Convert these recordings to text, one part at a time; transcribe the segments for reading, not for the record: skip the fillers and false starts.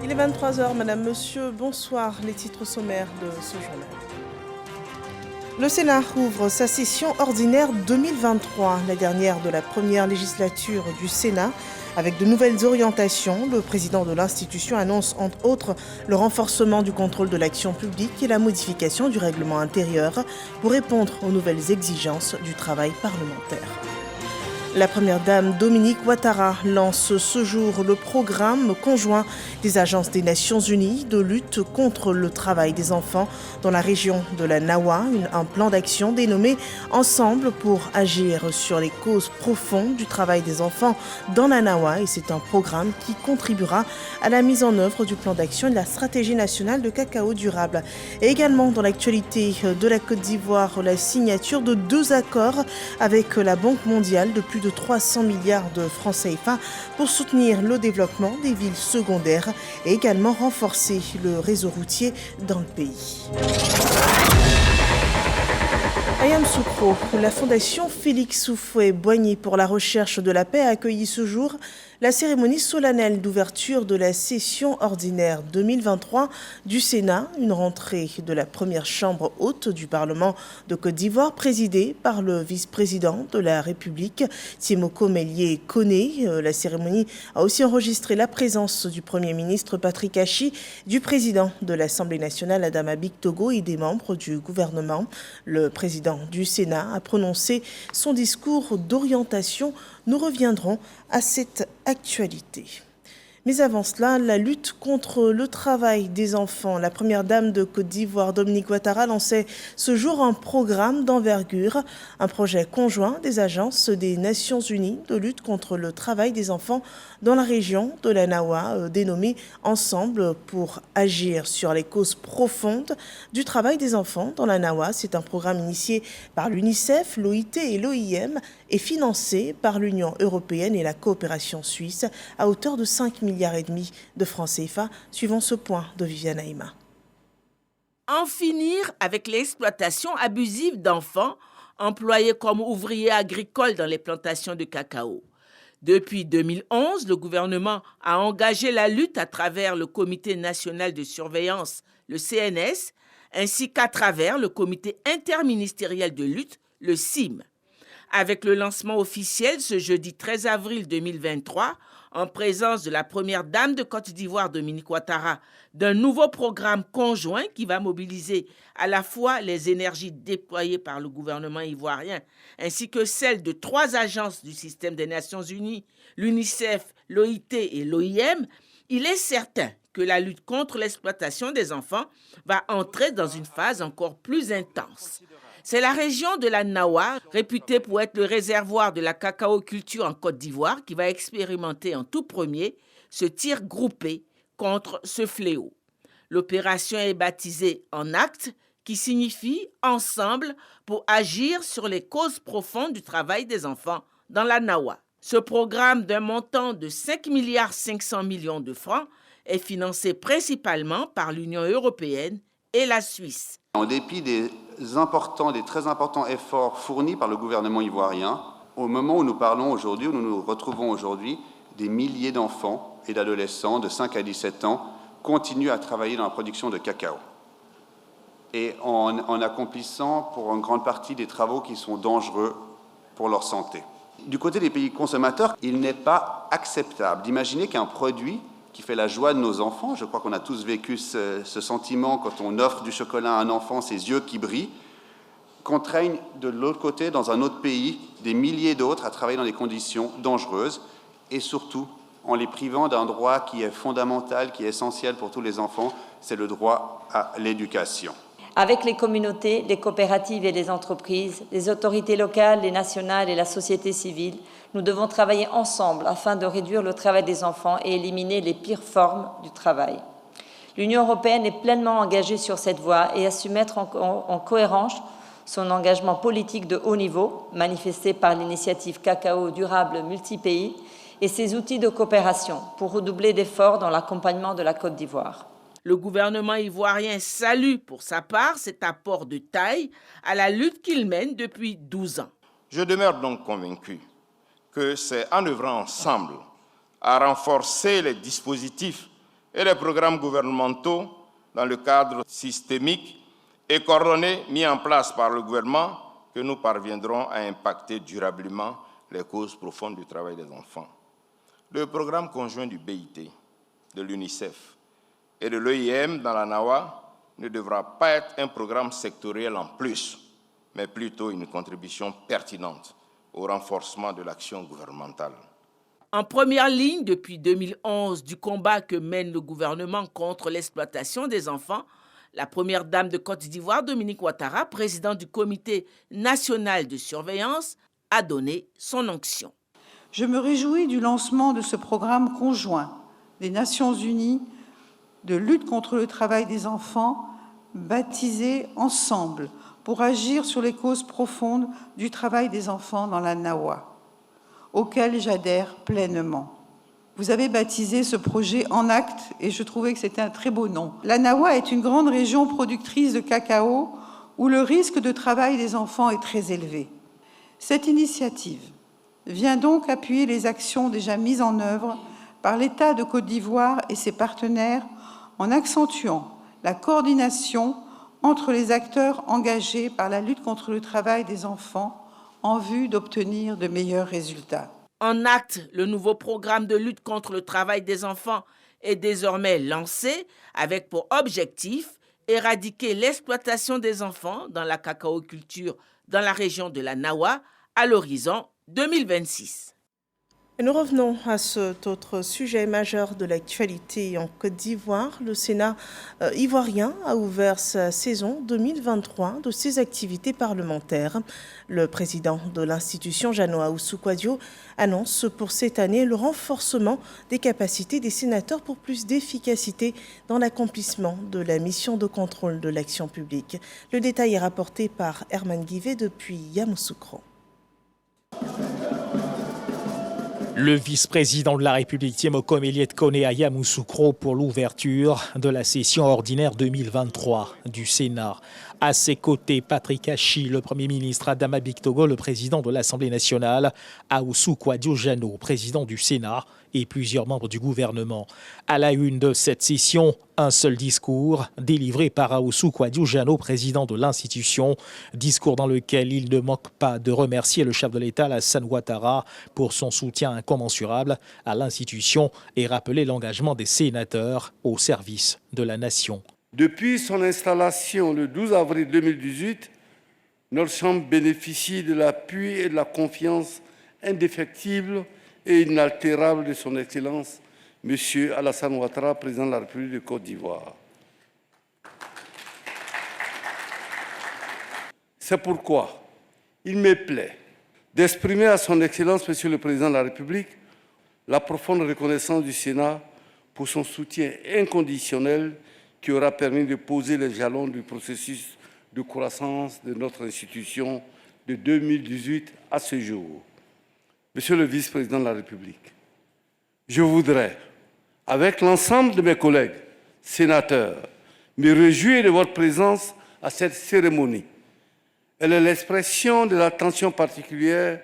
Il est 23h, Madame, Monsieur, bonsoir. Les titres sommaires de ce journal. Le Sénat ouvre sa session ordinaire 2023, la dernière de la première législature du Sénat. Avec de nouvelles orientations, le président de l'institution annonce entre autres le renforcement du contrôle de l'action publique et la modification du règlement intérieur pour répondre aux nouvelles exigences du travail parlementaire. La première dame Dominique Ouattara lance ce jour le programme conjoint des agences des Nations Unies de lutte contre le travail des enfants dans la région de la Nawa, un plan d'action dénommé Ensemble pour agir sur les causes profondes du travail des enfants dans la Nawa, et c'est un programme qui contribuera à la mise en œuvre du plan d'action et de la stratégie nationale de cacao durable. Et également dans l'actualité de la Côte d'Ivoire, la signature de 2 accords avec la Banque mondiale de plus de 300 milliards de francs CFA pour soutenir le développement des villes secondaires et également renforcer le réseau routier dans le pays. À Yamoussoukro, la fondation Félix Houphouët-Boigny pour la recherche de la paix a accueilli ce jour la cérémonie solennelle d'ouverture de la session ordinaire 2023 du Sénat, une rentrée de la première chambre haute du Parlement de Côte d'Ivoire, présidée par le vice-président de la République, Tiemoko Meïlie Koné. La cérémonie a aussi enregistré la présence du Premier ministre Patrick Hachi, du président de l'Assemblée nationale Adama Bictogo et des membres du gouvernement. Le président du Sénat a prononcé son discours d'orientation. Nous reviendrons à cette actualité. Mais avant cela, la lutte contre le travail des enfants. La première dame de Côte d'Ivoire, Dominique Ouattara, lançait ce jour un programme d'envergure, un projet conjoint des agences des Nations Unies de lutte contre le travail des enfants dans la région de la Nawa, dénommé Ensemble pour agir sur les causes profondes du travail des enfants dans la Nawa. C'est un programme initié par l'UNICEF, l'OIT et l'OIM et financé par l'Union européenne et la coopération suisse à hauteur de 5,5 milliards de francs CFA, suivant ce point de Viviane Aïma. En finir avec l'exploitation abusive d'enfants employés comme ouvriers agricoles dans les plantations de cacao. Depuis 2011, le gouvernement a engagé la lutte à travers le Comité national de surveillance, le CNS, ainsi qu'à travers le Comité interministériel de lutte, le CIM. Avec le lancement officiel ce jeudi 13 avril 2023, en présence de la première dame de Côte d'Ivoire, Dominique Ouattara, d'un nouveau programme conjoint qui va mobiliser à la fois les énergies déployées par le gouvernement ivoirien, ainsi que celles de 3 agences du système des Nations Unies, l'UNICEF, l'OIT et l'OIM, il est certain que la lutte contre l'exploitation des enfants va entrer dans une phase encore plus intense. C'est la région de la Nawa, réputée pour être le réservoir de la cacao-culture en Côte d'Ivoire, qui va expérimenter en tout premier ce tir groupé contre ce fléau. L'opération est baptisée En Acte, qui signifie Ensemble pour agir sur les causes profondes du travail des enfants dans la Nawa. Ce programme d'un montant de 5,5 milliards de francs est financé principalement par l'Union européenne et la Suisse. En dépit des très importants efforts fournis par le gouvernement ivoirien, au moment où nous parlons aujourd'hui, où nous nous retrouvons aujourd'hui, des milliers d'enfants et d'adolescents de 5 à 17 ans continuent à travailler dans la production de cacao. Et en accomplissant pour une grande partie des travaux qui sont dangereux pour leur santé. Du côté des pays consommateurs, il n'est pas acceptable d'imaginer qu'un produit qui fait la joie de nos enfants, je crois qu'on a tous vécu ce sentiment quand on offre du chocolat à un enfant, ses yeux qui brillent, contraignent de l'autre côté, dans un autre pays, des milliers d'autres à travailler dans des conditions dangereuses et surtout en les privant d'un droit qui est fondamental, qui est essentiel pour tous les enfants, c'est le droit à l'éducation. Avec les communautés, les coopératives et les entreprises, les autorités locales, les nationales et la société civile, nous devons travailler ensemble afin de réduire le travail des enfants et éliminer les pires formes du travail. L'Union européenne est pleinement engagée sur cette voie et a su mettre en cohérence son engagement politique de haut niveau, manifesté par l'initiative Cacao durable multi-pays, et ses outils de coopération pour redoubler d'efforts dans l'accompagnement de la Côte d'Ivoire. Le gouvernement ivoirien salue pour sa part cet apport de taille à la lutte qu'il mène depuis 12 ans. Je demeure donc convaincu que c'est en œuvrant ensemble à renforcer les dispositifs et les programmes gouvernementaux dans le cadre systémique et coordonné mis en place par le gouvernement que nous parviendrons à impacter durablement les causes profondes du travail des enfants. Le programme conjoint du BIT, de l'UNICEF et de l'EIM dans la NAWA ne devra pas être un programme sectoriel en plus, mais plutôt une contribution pertinente au renforcement de l'action gouvernementale. En première ligne depuis 2011 du combat que mène le gouvernement contre l'exploitation des enfants, la première dame de Côte d'Ivoire, Dominique Ouattara, présidente du Comité national de surveillance, a donné son onction. Je me réjouis du lancement de ce programme conjoint des Nations Unies de lutte contre le travail des enfants, baptisé Ensemble, pour agir sur les causes profondes du travail des enfants dans la NAWA, auquel j'adhère pleinement. Vous avez baptisé ce projet En Acte et je trouvais que c'était un très beau nom. La NAWA est une grande région productrice de cacao où le risque de travail des enfants est très élevé. Cette initiative vient donc appuyer les actions déjà mises en œuvre par l'État de Côte d'Ivoire et ses partenaires en accentuant la coordination entre les acteurs engagés par la lutte contre le travail des enfants en vue d'obtenir de meilleurs résultats. En acte, le nouveau programme de lutte contre le travail des enfants est désormais lancé avec pour objectif éradiquer l'exploitation des enfants dans la cacaoculture dans la région de la NAWA à l'horizon 2026. Et nous revenons à cet autre sujet majeur de l'actualité en Côte d'Ivoire. Le Sénat ivoirien a ouvert sa saison 2023 de ses activités parlementaires. Le président de l'institution, Jeannot Ahoussou-Kouadio, annonce pour cette année le renforcement des capacités des sénateurs pour plus d'efficacité dans l'accomplissement de la mission de contrôle de l'action publique. Le détail est rapporté par Herman Guivet depuis Yamoussoukro. Le vice-président de la République, Thiemoko Méliès Koné à Yamoussoukro pour l'ouverture de la session ordinaire 2023 du Sénat. À ses côtés, Patrick Hachi, le Premier ministre, Adama Bictogo, le président de l'Assemblée nationale, Ahoussou-Kouadio Jeannot, président du Sénat, et plusieurs membres du gouvernement. À la une de cette session, un seul discours délivré par Ahoussou-Kouadio Jeannot, président de l'institution, discours dans lequel il ne manque pas de remercier le chef de l'État, Alassane Ouattara, pour son soutien incommensurable à l'institution et rappeler l'engagement des sénateurs au service de la nation. Depuis son installation le 12 avril 2018, notre Chambre bénéficie de l'appui et de la confiance indéfectible et inaltérable de son Excellence, M. Alassane Ouattara, président de la République de Côte d'Ivoire. C'est pourquoi il me plaît d'exprimer à son Excellence, Monsieur le Président de la République, la profonde reconnaissance du Sénat pour son soutien inconditionnel qui aura permis de poser les jalons du processus de croissance de notre institution de 2018 à ce jour. Monsieur le vice-président de la République, je voudrais, avec l'ensemble de mes collègues sénateurs, me réjouir de votre présence à cette cérémonie. Elle est l'expression de l'attention particulière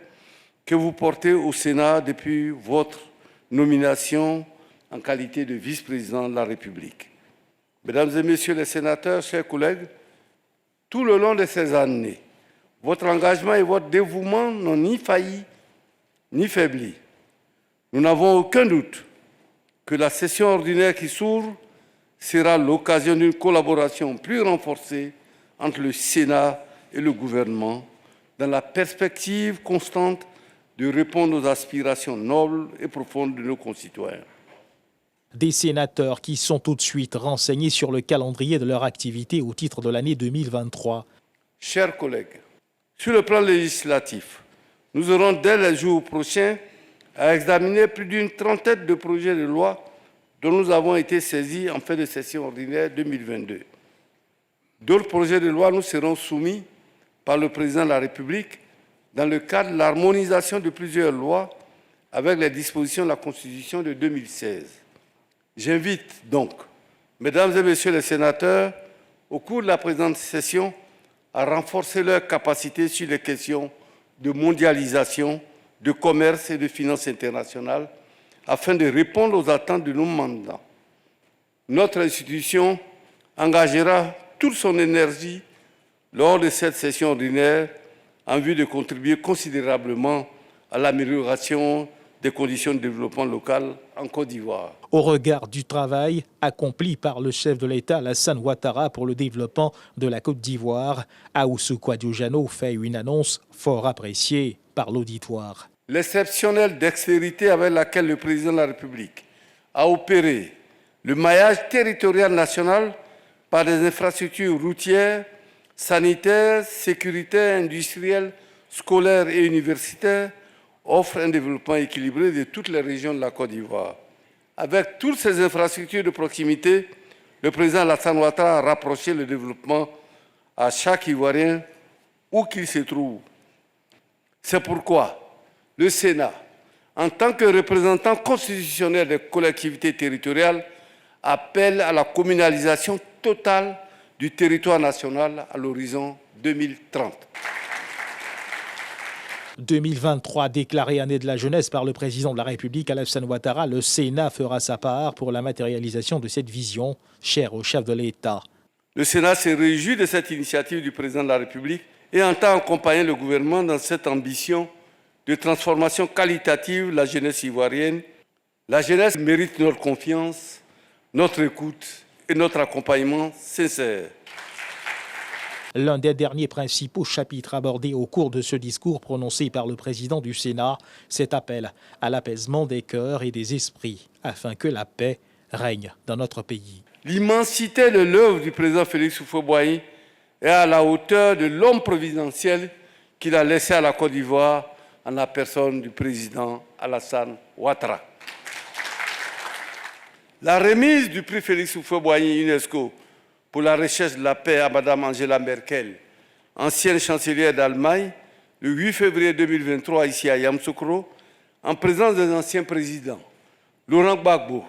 que vous portez au Sénat depuis votre nomination en qualité de vice-président de la République. Mesdames et messieurs les sénateurs, chers collègues, tout le long de ces années, votre engagement et votre dévouement n'ont ni failli ni faibli. Nous n'avons aucun doute que la session ordinaire qui s'ouvre sera l'occasion d'une collaboration plus renforcée entre le Sénat et le gouvernement dans la perspective constante de répondre aux aspirations nobles et profondes de nos concitoyens. Des sénateurs qui sont tout de suite renseignés sur le calendrier de leur activité au titre de l'année 2023. Chers collègues, sur le plan législatif, nous aurons dès les jours prochains à examiner plus d'une trentaine de projets de loi dont nous avons été saisis en fin de session ordinaire 2022. D'autres projets de loi nous seront soumis par le Président de la République dans le cadre de l'harmonisation de plusieurs lois avec les dispositions de la Constitution de 2016. J'invite donc, mesdames et messieurs les sénateurs, au cours de la présente session, à renforcer leurs capacités sur les questions de mondialisation, de commerce et de finances internationales, afin de répondre aux attentes de nos mandats. notre institution engagera toute son énergie lors de cette session ordinaire en vue de contribuer considérablement à l'amélioration des conditions de développement local en Côte d'Ivoire. Au regard du travail accompli par le chef de l'État Alassane Ouattara pour le développement de la Côte d'Ivoire, Ahoussou Kouadiojano fait une annonce fort appréciée par l'auditoire. L'exceptionnelle dextérité avec laquelle le président de la République a opéré le maillage territorial national par des infrastructures routières, sanitaires, sécuritaires, industrielles, scolaires et universitaires offre un développement équilibré de toutes les régions de la Côte d'Ivoire. Avec toutes ces infrastructures de proximité, le président Alassane Ouattara a rapproché le développement à chaque Ivoirien où qu'il se trouve. C'est pourquoi le Sénat, en tant que représentant constitutionnel des collectivités territoriales, appelle à la communalisation totale du territoire national à l'horizon 2030. 2023, déclarée année de la jeunesse par le président de la République, Alassane Ouattara, le Sénat fera sa part pour la matérialisation de cette vision chère au chef de l'État. Le Sénat se réjouit de cette initiative du président de la République et entend accompagner le gouvernement dans cette ambition de transformation qualitative de la jeunesse ivoirienne. La jeunesse mérite notre confiance, notre écoute et notre accompagnement sincère. L'un des derniers principaux chapitres abordés au cours de ce discours prononcé par le président du Sénat, cet appel à l'apaisement des cœurs et des esprits afin que la paix règne dans notre pays. L'immensité de l'œuvre du président Félix Houphouët-Boigny est à la hauteur de l'homme providentiel qu'il a laissé à la Côte d'Ivoire en la personne du président Alassane Ouattara. La remise du prix Félix Houphouët-Boigny UNESCO pour la recherche de la paix à Mme Angela Merkel, ancienne chancelière d'Allemagne, le 8 février 2023 ici à Yamoussoukro, en présence des anciens présidents, Laurent Gbagbo,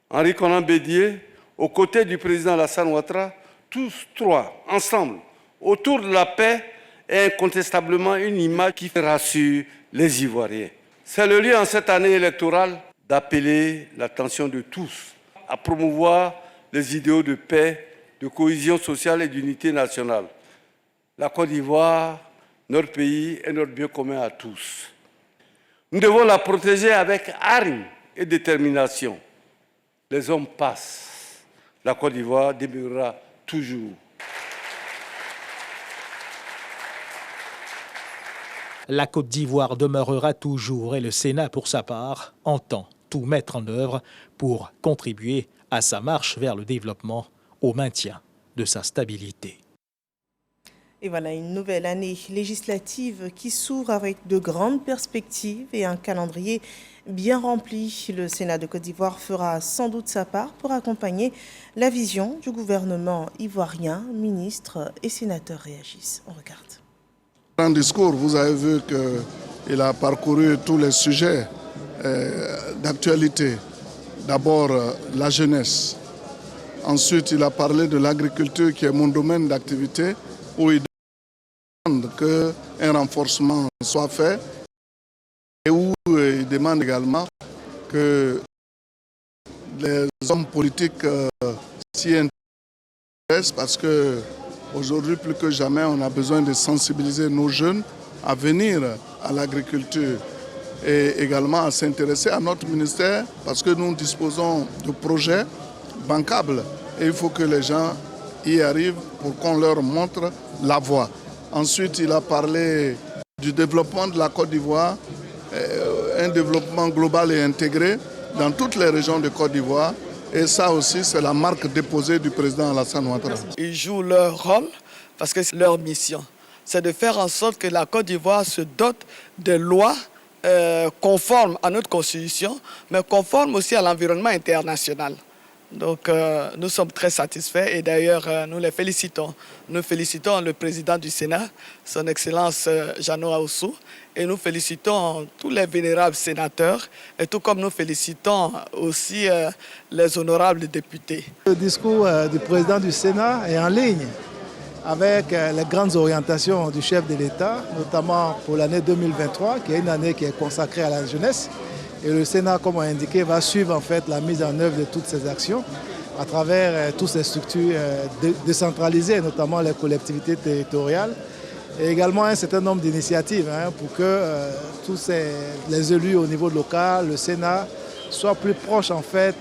Henri Konan Bédié, aux côtés du président Alassane Ouattara, tous trois, ensemble, autour de la paix, est incontestablement une image qui rassure les Ivoiriens. C'est le lieu en cette année électorale d'appeler l'attention de tous à promouvoir les idéaux de paix, de cohésion sociale et d'unité nationale. La Côte d'Ivoire, notre pays, est notre bien commun à tous. Nous devons la protéger avec hargne et détermination. Les hommes passent. La Côte d'Ivoire demeurera toujours. La Côte d'Ivoire demeurera toujours et le Sénat, pour sa part, entend tout mettre en œuvre pour contribuer à sa marche vers le développement, au maintien de sa stabilité. Et voilà une nouvelle année législative qui s'ouvre avec de grandes perspectives et un calendrier bien rempli. Le Sénat de Côte d'Ivoire fera sans doute sa part pour accompagner la vision du gouvernement ivoirien. Ministres et sénateurs réagissent. On regarde. Dans le discours, vous avez vu qu'il a parcouru tous les sujets d'actualité. D'abord, la jeunesse. Ensuite, il a parlé de l'agriculture qui est mon domaine d'activité, où il demande qu'un renforcement soit fait et où il demande également que les hommes politiques s'y intéressent parce qu'aujourd'hui, plus que jamais, on a besoin de sensibiliser nos jeunes à venir à l'agriculture et également à s'intéresser à notre ministère parce que nous disposons de projets bancables et il faut que les gens y arrivent pour qu'on leur montre la voie. Ensuite, il a parlé du développement de la Côte d'Ivoire, un développement global et intégré dans toutes les régions de Côte d'Ivoire. Et ça aussi, c'est la marque déposée du président Alassane Ouattara. Ils jouent leur rôle parce que c'est leur mission. C'est de faire en sorte que la Côte d'Ivoire se dote de lois conformes à notre constitution, mais conformes aussi à l'environnement international. Donc nous sommes très satisfaits et d'ailleurs nous les félicitons. Nous félicitons le président du Sénat, son Excellence Jeannot Ahoussou, et nous félicitons tous les vénérables sénateurs, et tout comme nous félicitons aussi les honorables députés. Le discours du président du Sénat est en ligne avec les grandes orientations du chef de l'État, notamment pour l'année 2023, qui est une année qui est consacrée à la jeunesse. Et le Sénat, comme on a indiqué, va suivre en fait la mise en œuvre de toutes ces actions. à travers toutes ces structures décentralisées, notamment les collectivités territoriales, et également un certain nombre d'initiatives pour que tous les élus au niveau local, le Sénat, soient plus proches en fait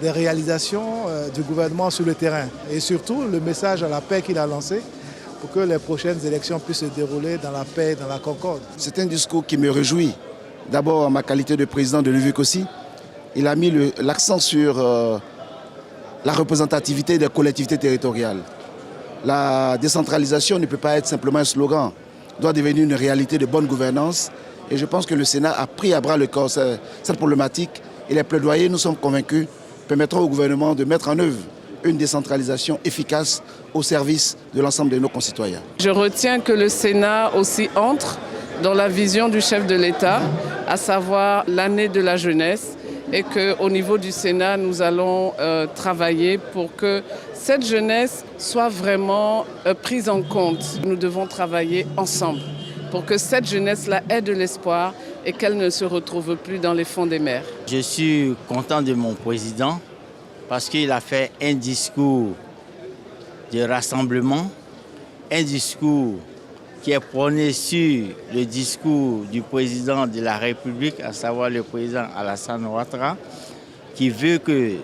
des réalisations du gouvernement sur le terrain. Et surtout le message à la paix qu'il a lancé pour que les prochaines élections puissent se dérouler dans la paix et dans la concorde. C'est un discours qui me réjouit. D'abord en ma qualité de président de l'UVIC aussi. Il a mis l'accent sur la représentativité des collectivités territoriales. La décentralisation ne peut pas être simplement un slogan, doit devenir une réalité de bonne gouvernance. Et je pense que le Sénat a pris à bras le corps cette problématique. Et les plaidoyers, nous sommes convaincus, permettront au gouvernement de mettre en œuvre une décentralisation efficace au service de l'ensemble de nos concitoyens. Je retiens que le Sénat aussi entre dans la vision du chef de l'État, à savoir l'année de la jeunesse, et qu'au niveau du Sénat, nous allons travailler pour que cette jeunesse soit vraiment prise en compte. Nous devons travailler ensemble pour que cette jeunesse-là ait de l'espoir et qu'elle ne se retrouve plus dans les fonds des mers. Je suis content de mon président parce qu'il a fait un discours de rassemblement, un discours qui est prôné sur le discours du président de la République, à savoir le président Alassane Ouattara, qui veut que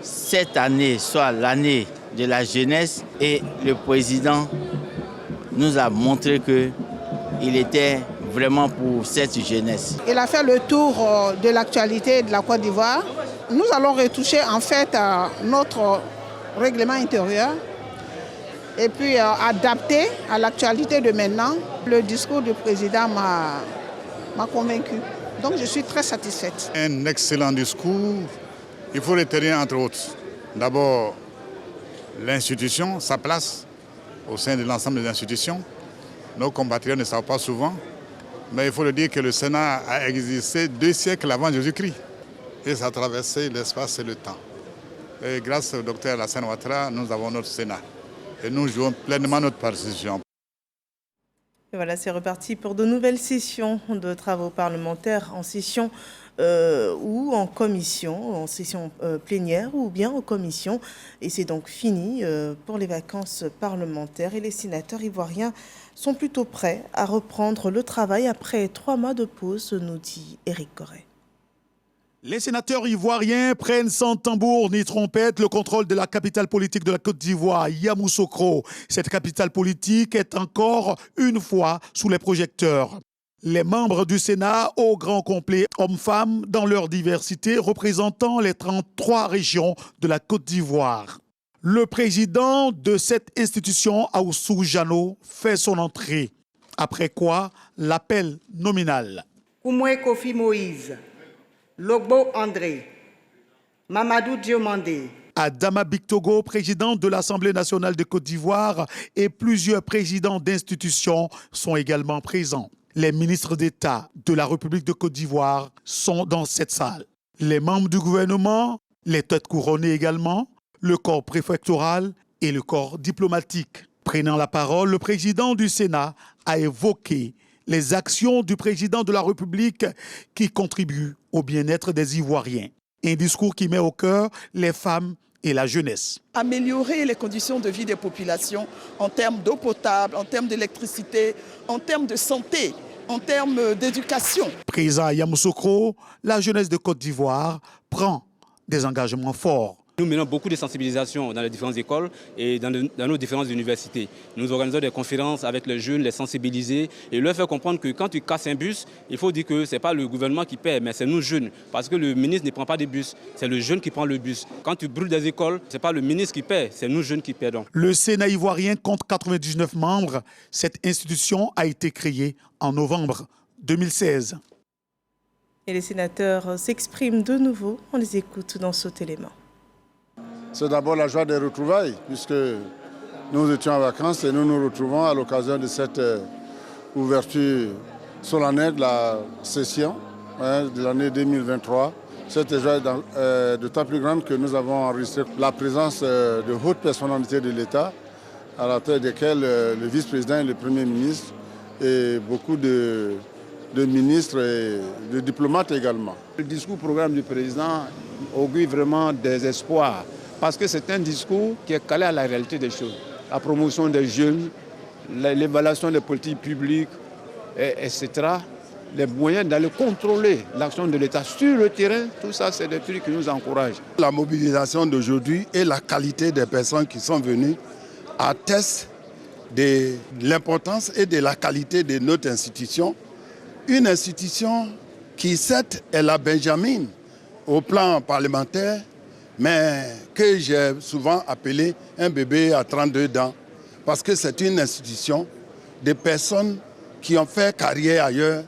cette année soit l'année de la jeunesse, et le président nous a montré qu'il était vraiment pour cette jeunesse. Il a fait le tour de l'actualité de la Côte d'Ivoire. Nous allons retoucher en fait notre règlement intérieur et puis adapter à l'actualité de maintenant. Le discours du président m'a convaincu. Donc je suis très satisfaite. Un excellent discours. Il faut retenir entre autres d'abord l'institution, sa place au sein de l'ensemble des institutions. Nos compatriotes ne savent pas souvent, mais il faut le dire que le Sénat a existé 2 siècles avant Jésus-Christ. Et ça a traversé l'espace et le temps. Et grâce au docteur Alassane Ouattara, nous avons notre Sénat. Et nous jouons pleinement notre partition. Et voilà, c'est reparti pour de nouvelles sessions de travaux parlementaires en session ou en commission, en session plénière ou bien en commission. Et c'est donc fini pour les vacances parlementaires. Et les sénateurs ivoiriens sont plutôt prêts à reprendre le travail après 3 mois de pause, nous dit Éric Corret. Les sénateurs ivoiriens prennent sans tambour ni trompette le contrôle de la capitale politique de la Côte d'Ivoire, Yamoussoukro. Cette capitale politique est encore une fois sous les projecteurs. Les membres du Sénat, au grand complet, hommes-femmes, dans leur diversité, représentant les 33 régions de la Côte d'Ivoire. Le président de cette institution, Aoussou Jano, fait son entrée. Après quoi, l'appel nominal. Koumoué Kofi Moïse. Logbo André, Mamadou Diomandé. Adama Bictogo, président de l'Assemblée nationale de Côte d'Ivoire, et plusieurs présidents d'institutions sont également présents. Les ministres d'État de la République de Côte d'Ivoire sont dans cette salle. Les membres du gouvernement, les têtes couronnées également, le corps préfectoral et le corps diplomatique. Prenant la parole, le président du Sénat a évoqué les actions du président de la République qui contribuent au bien-être des Ivoiriens. Un discours qui met au cœur les femmes et la jeunesse. Améliorer les conditions de vie des populations en termes d'eau potable, en termes d'électricité, en termes de santé, en termes d'éducation. Présent à Yamoussoukro, la jeunesse de Côte d'Ivoire prend des engagements forts. Nous menons beaucoup de sensibilisation dans les différentes écoles et dans nos différentes universités. Nous organisons des conférences avec les jeunes, les sensibiliser et leur faire comprendre que quand tu casses un bus, il faut dire que ce n'est pas le gouvernement qui paie, mais c'est nous jeunes. Parce que le ministre ne prend pas des bus, c'est le jeune qui prend le bus. Quand tu brûles des écoles, ce n'est pas le ministre qui paie, c'est nous jeunes qui paient. Le Sénat ivoirien compte 99 membres. Cette institution a été créée en novembre 2016. Et les sénateurs s'expriment de nouveau. On les écoute dans cet élément. C'est d'abord la joie des retrouvailles, puisque nous étions en vacances et nous nous retrouvons à l'occasion de cette ouverture solennelle de la session de l'année 2023. Cette joie est d'autant plus grande que nous avons enregistré la présence de hautes personnalités de l'État, à la tête desquelles le vice-président et le Premier ministre, et beaucoup de ministres et de diplomates également. Le discours programme du président augure vraiment des espoirs parce que c'est un discours qui est calé à la réalité des choses. La promotion des jeunes, l'évaluation des politiques publiques, etc. Les moyens d'aller contrôler l'action de l'État sur le terrain, tout ça, c'est des trucs qui nous encouragent. La mobilisation d'aujourd'hui et la qualité des personnes qui sont venues attestent de l'importance et de la qualité de notre institution. Une institution qui, certes, est la Benjamine au plan parlementaire, mais que j'ai souvent appelé un bébé à 32 ans, parce que c'est une institution de personnes qui ont fait carrière ailleurs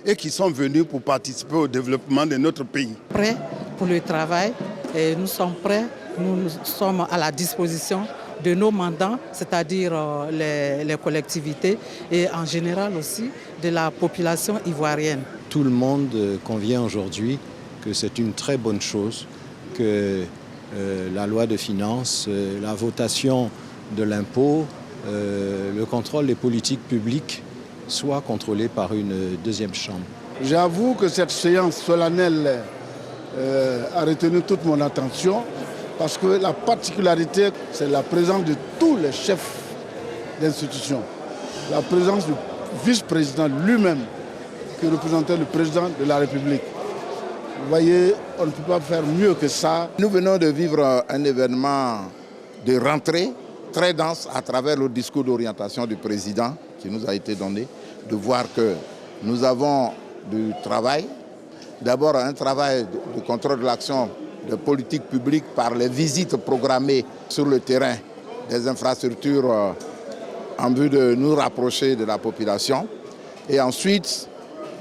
et qui sont venus pour participer au développement de notre pays. Prêts pour le travail, et nous sommes prêts, nous sommes à la disposition de nos mandants, c'est-à-dire les collectivités et en général aussi de la population ivoirienne. Tout le monde convient aujourd'hui que c'est une très bonne chose que la loi de finances, la votation de l'impôt, le contrôle des politiques publiques soit contrôlé par une deuxième chambre. J'avoue que cette séance solennelle a retenu toute mon attention parce que la particularité, c'est la présence de tous les chefs d'institution, la présence du vice-président lui-même qui représentait le président de la République. Vous voyez, on ne peut pas faire mieux que ça. Nous venons de vivre un événement de rentrée très dense à travers le discours d'orientation du président qui nous a été donné, de voir que nous avons du travail. D'abord, un travail de contrôle de l'action de politique publique par les visites programmées sur le terrain des infrastructures en vue de nous rapprocher de la population. Et ensuite,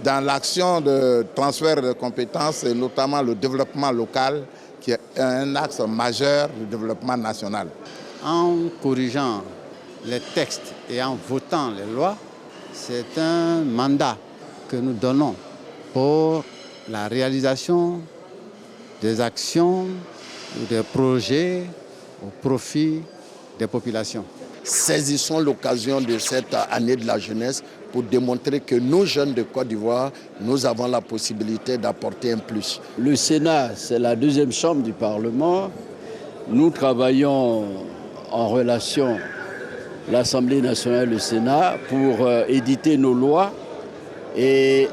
dans l'action de transfert de compétences, et notamment le développement local, qui est un axe majeur du développement national. En corrigeant les textes et en votant les lois, c'est un mandat que nous donnons pour la réalisation des actions ou des projets au profit des populations. Saisissons l'occasion de cette année de la jeunesse pour démontrer que nos jeunes de Côte d'Ivoire, nous avons la possibilité d'apporter un plus. Le Sénat, c'est la deuxième chambre du Parlement. Nous travaillons en relation l'Assemblée nationale et le Sénat pour éditer nos lois. Et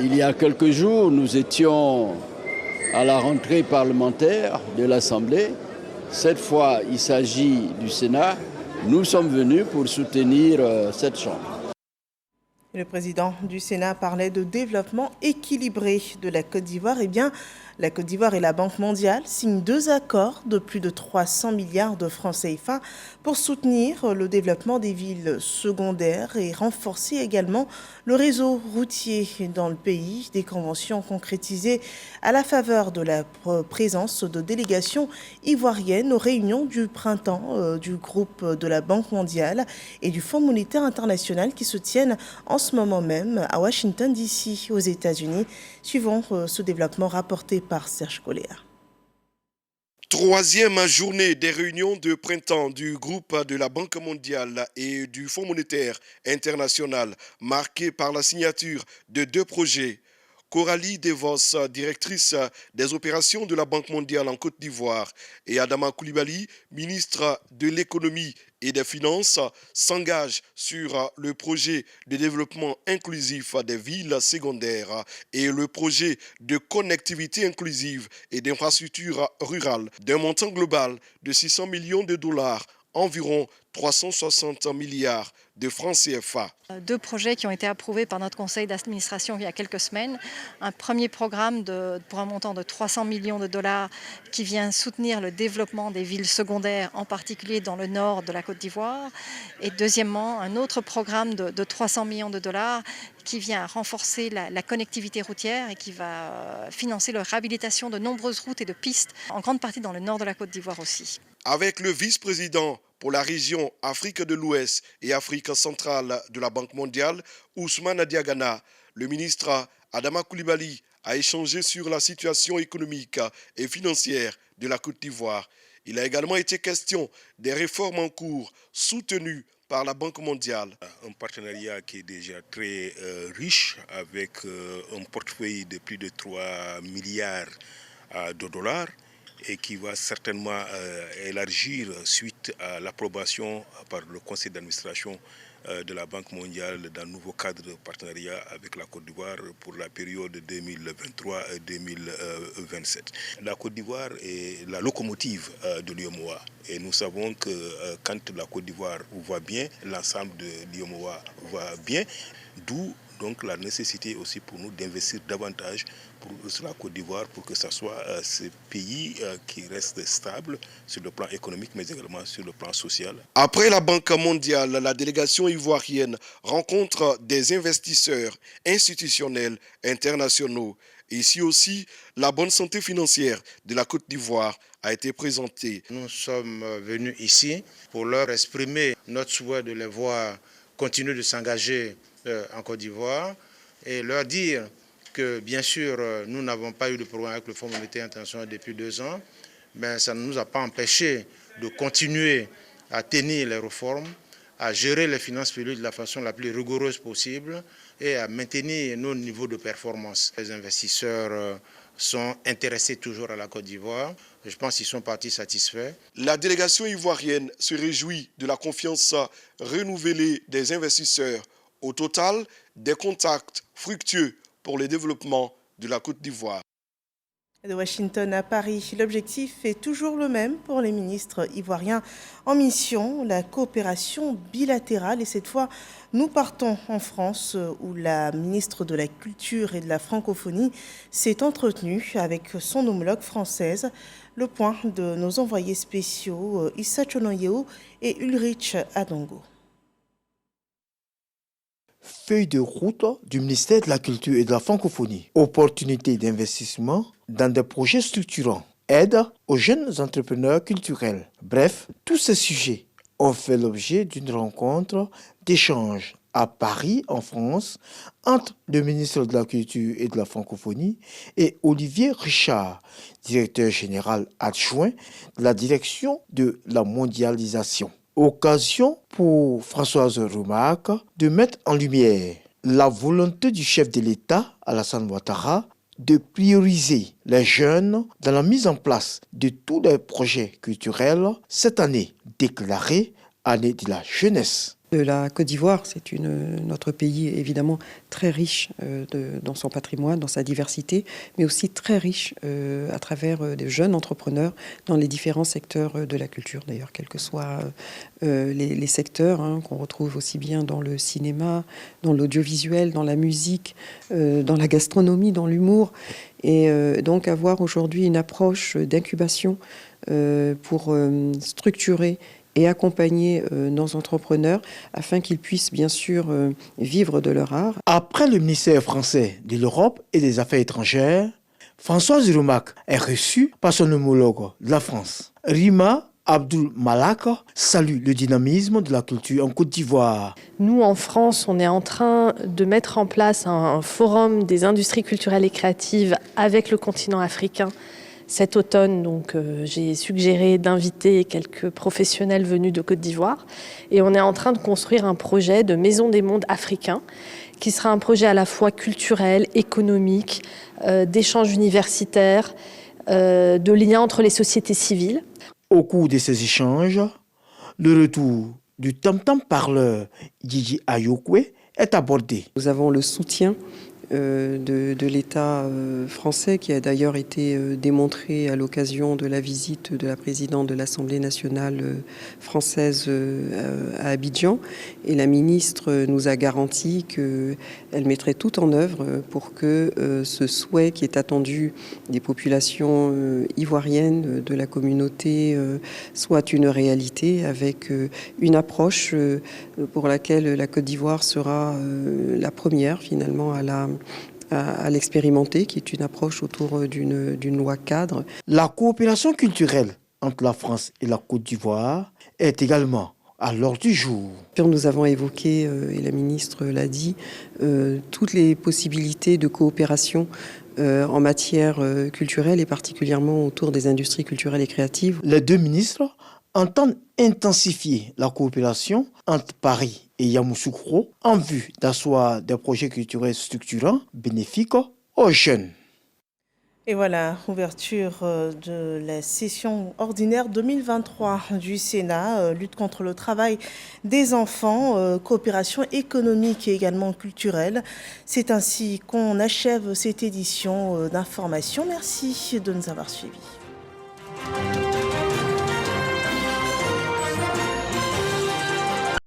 il y a quelques jours, nous étions à la rentrée parlementaire de l'Assemblée. Cette fois, il s'agit du Sénat. Nous sommes venus pour soutenir cette chambre. Le président du Sénat parlait de développement équilibré de la Côte d'Ivoire. Eh bien, la Côte d'Ivoire et la Banque mondiale signent 2 accords de plus de 300 milliards de francs CFA pour soutenir le développement des villes secondaires et renforcer également le réseau routier dans le pays. Des conventions concrétisées à la faveur de la présence de délégations ivoiriennes aux réunions du printemps du groupe de la Banque mondiale et du Fonds monétaire international qui se tiennent en ce moment même à Washington DC, aux États-Unis. Suivons ce développement rapporté par Serge Coléa. 3e journée des réunions de printemps du groupe de la Banque mondiale et du Fonds monétaire international, marquée par la signature de 2 projets. Coralie Devos, directrice des opérations de la Banque mondiale en Côte d'Ivoire, et Adama Coulibaly, ministre de l'économie et des finances, s'engagent sur le projet de développement inclusif des villes secondaires et le projet de connectivité inclusive et d'infrastructures rurales d'un montant global de 600 millions de dollars, environ 360 milliards de francs CFA. 2 projets qui ont été approuvés par notre conseil d'administration il y a quelques semaines. Un premier programme pour un montant de 300 millions de dollars qui vient soutenir le développement des villes secondaires, en particulier dans le nord de la Côte d'Ivoire. Et deuxièmement, un autre programme de 300 millions de dollars qui vient renforcer la connectivité routière et qui va financer la réhabilitation de nombreuses routes et de pistes, en grande partie dans le nord de la Côte d'Ivoire aussi. Avec le vice-président pour la région Afrique de l'Ouest et Afrique centrale de la Banque mondiale, Ousmane Diagana, le ministre Adama Coulibaly a échangé sur la situation économique et financière de la Côte d'Ivoire. Il a également été question des réformes en cours soutenues par la Banque mondiale. Un partenariat qui est déjà très riche avec un portefeuille de plus de 3 milliards de dollars et qui va certainement élargir suite à l'approbation par le conseil d'administration de la Banque mondiale d'un nouveau cadre de partenariat avec la Côte d'Ivoire pour la période 2023-2027. La Côte d'Ivoire est la locomotive de l'UEMOA et nous savons que quand la Côte d'Ivoire va bien, l'ensemble de l'UEMOA va bien, d'où donc la nécessité aussi pour nous d'investir davantage sur la Côte d'Ivoire pour que ce soit ce pays qui reste stable sur le plan économique mais également sur le plan social. Après la Banque mondiale, la délégation ivoirienne rencontre des investisseurs institutionnels internationaux. Ici aussi, la bonne santé financière de la Côte d'Ivoire a été présentée. Nous sommes venus ici pour leur exprimer notre souhait de les voir continuer de s'engager en Côte d'Ivoire et leur dire que bien sûr nous n'avons pas eu de problème avec le Fonds monétaire international depuis 2 ans, mais ça ne nous a pas empêché de continuer à tenir les réformes, à gérer les finances publiques de la façon la plus rigoureuse possible et à maintenir nos niveaux de performance. Les investisseurs sont intéressés toujours à la Côte d'Ivoire. Je pense qu'ils sont partis satisfaits. La délégation ivoirienne se réjouit de la confiance renouvelée des investisseurs. Au total, des contacts fructueux pour le développement de la Côte d'Ivoire. De Washington à Paris, l'objectif est toujours le même pour les ministres ivoiriens en mission, la coopération bilatérale. Et cette fois, nous partons en France où la ministre de la Culture et de la Francophonie s'est entretenue avec son homologue française. Le point de nos envoyés spéciaux Issa Chonoyeo et Ulrich Adongo. Feuille de route du ministère de la Culture et de la Francophonie. Opportunités d'investissement dans des projets structurants. Aide aux jeunes entrepreneurs culturels. Bref, tous ces sujets ont fait l'objet d'une rencontre d'échange à Paris, en France, entre le ministre de la Culture et de la Francophonie et Olivier Richard, directeur général adjoint de la direction de la mondialisation. Occasion pour Françoise Roumarque de mettre en lumière la volonté du chef de l'État, Alassane Ouattara, de prioriser les jeunes dans la mise en place de tous les projets culturels cette année, déclarée année de la jeunesse. De la Côte d'Ivoire, c'est notre pays évidemment très riche dans son patrimoine, dans sa diversité, mais aussi très riche à travers des jeunes entrepreneurs dans les différents secteurs de la culture, d'ailleurs, quels que soient les secteurs qu'on retrouve aussi bien dans le cinéma, dans l'audiovisuel, dans la musique, dans la gastronomie, dans l'humour. Et donc avoir aujourd'hui une approche d'incubation pour structurer et accompagner nos entrepreneurs afin qu'ils puissent bien sûr vivre de leur art. Après le ministère français de l'Europe et des Affaires étrangères, Françoise Roumarque est reçue par son homologue de la France. Rima Abdul Malak salue le dynamisme de la culture en Côte d'Ivoire. Nous, en France, on est en train de mettre en place un forum des industries culturelles et créatives avec le continent africain. Cet automne, donc, j'ai suggéré d'inviter quelques professionnels venus de Côte d'Ivoire et on est en train de construire un projet de Maison des mondes africains qui sera un projet à la fois culturel, économique, d'échanges universitaires, de lien entre les sociétés civiles. Au cours de ces échanges, le retour du tam-tam parleur Gigi Ayokwe est abordé. Nous avons le soutien de l'État français qui a d'ailleurs été démontré à l'occasion de la visite de la présidente de l'Assemblée nationale française à Abidjan. Et la ministre nous a garanti qu'elle mettrait tout en œuvre pour que ce souhait qui est attendu des populations ivoiriennes de la communauté soit une réalité avec une approche pour laquelle la Côte d'Ivoire sera la première finalement à l'expérimenter, qui est une approche autour d'une loi cadre. La coopération culturelle entre la France et la Côte d'Ivoire est également à l'ordre du jour. Nous avons évoqué, et la ministre l'a dit, toutes les possibilités de coopération en matière culturelle et particulièrement autour des industries culturelles et créatives. Les deux ministres entendent intensifier la coopération entre Paris et Yamoussoukro en vue d'asseoir des projets culturels structurants bénéfiques aux jeunes. Et voilà, ouverture de la session ordinaire 2023 du Sénat, lutte contre le travail des enfants, coopération économique et également culturelle. C'est ainsi qu'on achève cette édition d'information. Merci de nous avoir suivis.